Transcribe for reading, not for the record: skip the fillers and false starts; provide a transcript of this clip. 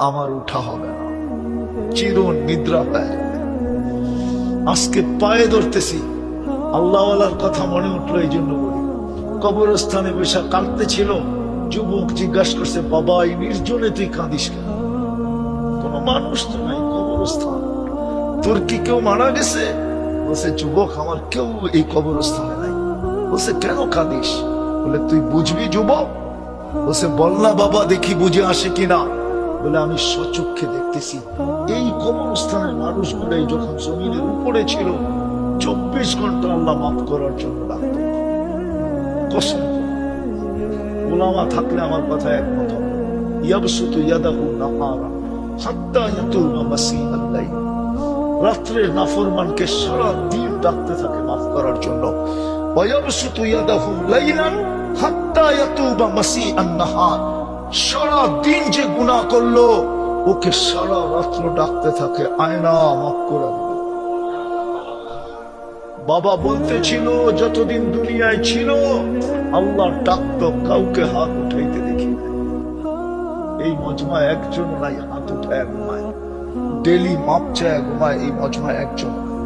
আমার উঠা হবে না, চির নিদ্রা হয়ে যাবে। আজকে পায়ে ধরতেছি, আল্লাহওয়ালার কথা মনে উঠলো, এই জন্য বলি। কবরস্থানে বসে কাঁদতে ছিল, যুবক জিজ্ঞাসা করছে, বাবা এই নির্জনে তুই কাঁদিস কেন? কোনো মানুষ তো নাই, কবরস্থান, তোর কি কেউ মারা গেছে? বলছে, যুবক আমার কেউ এই কবরস্থানে নাই। বলছে, কেন কাঁদিস? বলে, তুই বুঝবি যুবক। বলছে, বল না বাবা, দেখি বুঝে আসে কিনা। বলে, আমি সচক্ষে দেখতেছি এই কবরস্থানের মানুষগুলাই যখন জমিনের উপরে ছিল 24 ঘন্টা আল্লাহ মাফ করার জন্য ডাকত। কসম করে। ওলামা থাকলে আমার কথা একমত হবে। ইয়াবসুতু ইয়াদাহু নাহারা হাত্তা ইয়াতুবা মাসিআল লাইল। রাত্রের নাফরমানকে সারা দিন ডাকতে থাকে মাফ করার জন্য। ওয়ায়াবসুতু ইয়াদাহু লাইলান হাত্তা ইয়াতুবা মাসিআন নাহার। সারা দিন যে গুনাহ করলো ওকে সারা রাত্র ডাকতে থাকে, আয়না মাফ করে দিল। বাবা বলতেছিল, যতদিন দুনিয়ায় ছিল আল্লাহ ডাকতো, কাউকে হাত উঠাইতে দেখি নাই। এই মজমায় একজন নাই হাত উঠায় ঘুমায়, ডেলি মাপ চায় ঘুমায়, এই মজমায় একজন নাই।